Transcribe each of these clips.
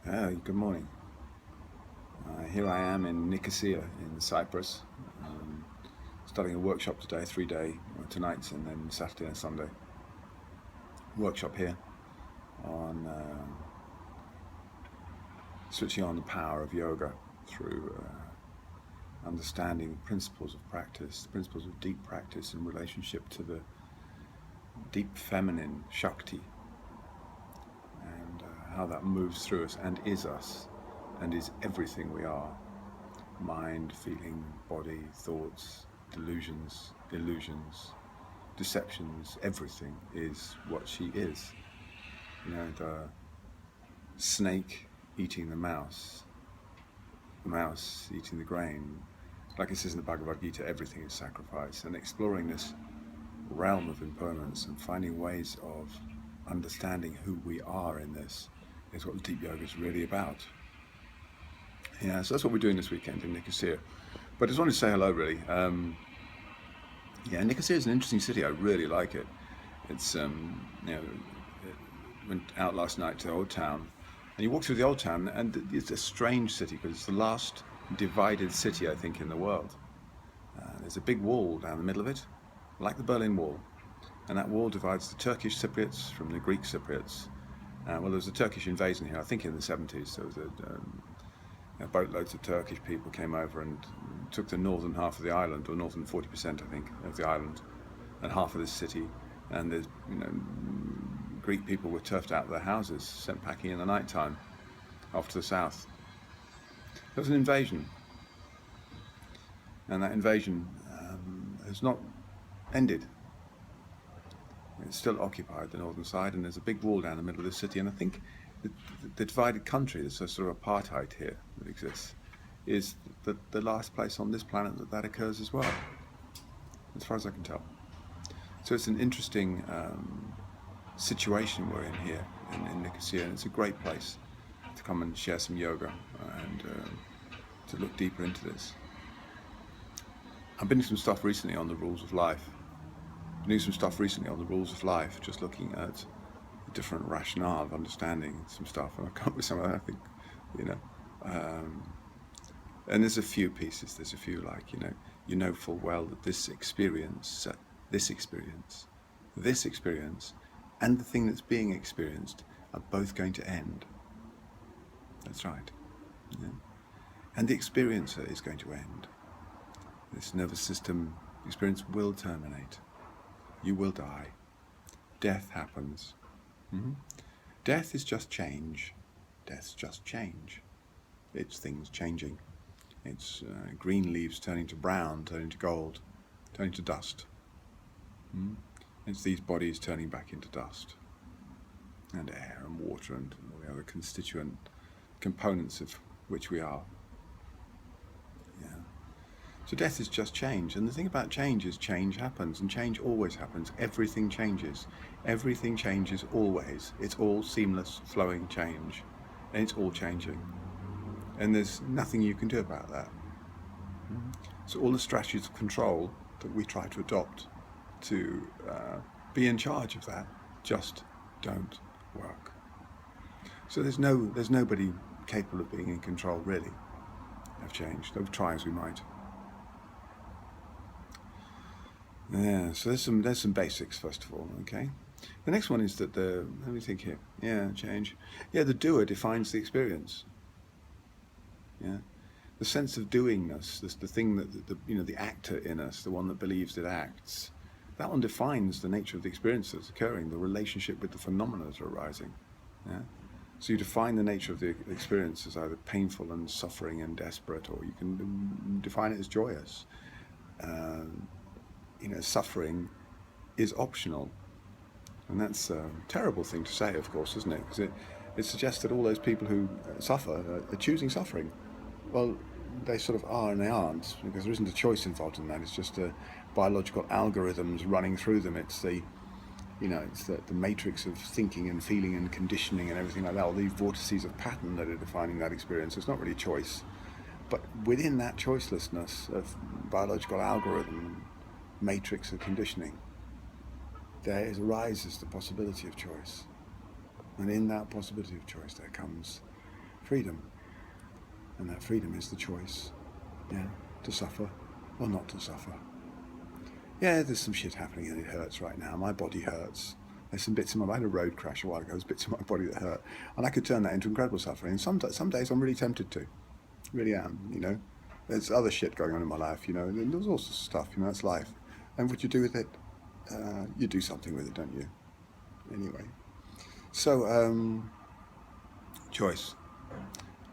Good morning. Here I am in Nicosia in Cyprus, starting a workshop today, 3-day, tonight and then Saturday and Sunday. Workshop here on switching on the power of yoga through understanding the principles of practice, the principles of deep practice in relationship to the deep feminine Shakti, and how that moves through us and is us and is everything we are. Mind, feeling, body, thoughts, delusions, illusions, deceptions, everything is what she is. The snake eating the mouse eating the grain. Like it says in the Bhagavad Gita, everything is sacrifice. And exploring this realm of impermanence and finding ways of understanding who we are in this is what deep yoga is really about. Yeah, so that's what we're doing this weekend in Nicosia. But I just wanted to say hello, really. Nicosia is an interesting city. I really like it. It's, went out last night to the old town, and you walk through the old town, and it's a strange city because it's the last divided city, I think, in the world. There's a big wall down the middle of it, like the Berlin Wall, and that wall divides the Turkish Cypriots from the Greek Cypriots. There was a Turkish invasion here, I think in the 70s. There was boatloads of Turkish people came over and took the northern half of the island, or northern 40%, I think, of the island, and half of this city. And there's, Greek people were turfed out of their houses, sent packing in the night time off to the south. There was an invasion, and that invasion has not ended. It's still occupied the northern side, and there's a big wall down the middle of the city. And I think the divided country, there's a sort of apartheid here that exists, is the last place on this planet that occurs as well, as far as I can tell. So it's an interesting situation we're in here in Nicosia, and it's a great place to come and share some yoga and to look deeper into this. I've been doing some stuff recently on the rules of life. Just looking at the different rationale of understanding some stuff, and I've come up with some of that, I think, and there's a few pieces. There's a few like, full well that this experience, and the thing that's being experienced are both going to end. That's right. Yeah. And the experiencer is going to end. This nervous system experience will terminate. You will die. Death happens. Death is just change. Death's just change. It's things changing. It's green leaves turning to brown, turning to gold, turning to dust. It's these bodies turning back into dust, and air and water and all the other constituent components of which we are. So death is just change, and the thing about change is change happens, and change always happens. Everything changes. Everything changes always. It's all seamless, flowing change, and it's all changing. And there's nothing you can do about that. So all the strategies of control that we try to adopt to be in charge of that just don't work. So there's nobody capable of being in control, really, of change, though try as we might. Yeah, so there's some basics first of all, okay? The next one is that let me think here. Change. The doer defines the experience. The sense of doingness, the thing that the actor in us, the one that believes it acts, that one defines the nature of the experience that's occurring, the relationship with the phenomena that are arising. So you define the nature of the experience as either painful and suffering and desperate, or you can define it as joyous. Suffering is optional, and that's a terrible thing to say, of course, isn't it? Because it suggests that all those people who suffer are choosing suffering. Well, they sort of are and they aren't, because there isn't a choice involved in that. It's just biological algorithms running through them. It's the matrix of thinking and feeling and conditioning and everything like that, all these vortices of pattern that are defining that experience. It's not really choice. But within that choicelessness of biological algorithm matrix of conditioning, there arises the possibility of choice. And in that possibility of choice there comes freedom. And that freedom is the choice, yeah, to suffer or not to suffer. Yeah, there's some shit happening and it hurts right now. My body hurts. There's some bits in my... I had a road crash a while ago. There's bits in my body that hurt. And I could turn that into incredible suffering. And some days I'm really tempted to. Really am, you know. There's other shit going on in my life, you know. And there's all sorts of stuff, you know, that's life. And what you do with it, you do something with it, don't you? Anyway. So, choice.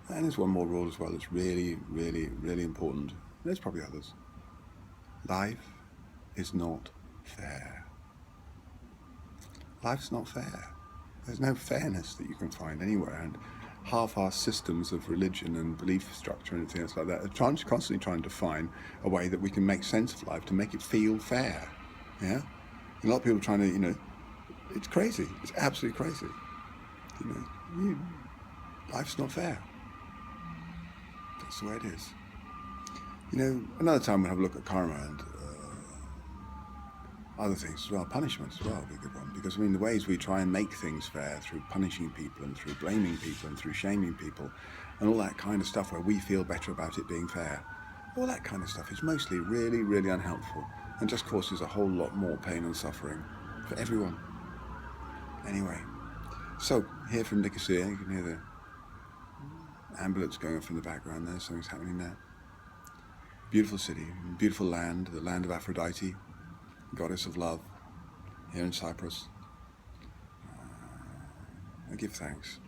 And there's one more rule as well that's really, really, really important. There's probably others. Life is not fair. Life's not fair. There's no fairness that you can find anywhere. And half-assed systems of religion and belief structure and things like that are constantly trying to find a way that we can make sense of life to make it feel fair. Yeah? And a lot of people are trying to, you know, it's crazy. It's absolutely crazy. You know, life's not fair. That's the way it is. You know, another time we'll have a look at karma and other things as well. Punishment as well would be a good one. Because, I mean, the ways we try and make things fair through punishing people and through blaming people and through shaming people and all that kind of stuff where we feel better about it being fair, all that kind of stuff is mostly really, really unhelpful and just causes a whole lot more pain and suffering for everyone. Anyway, so here from Nicosia, you can hear the ambulance going off in the background there. Something's happening there. Beautiful city, beautiful land, the land of Aphrodite, goddess of love, here in Cyprus. I give thanks.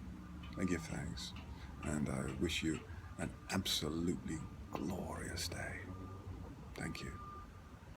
I give thanks. And I wish you an absolutely glorious day. Thank you.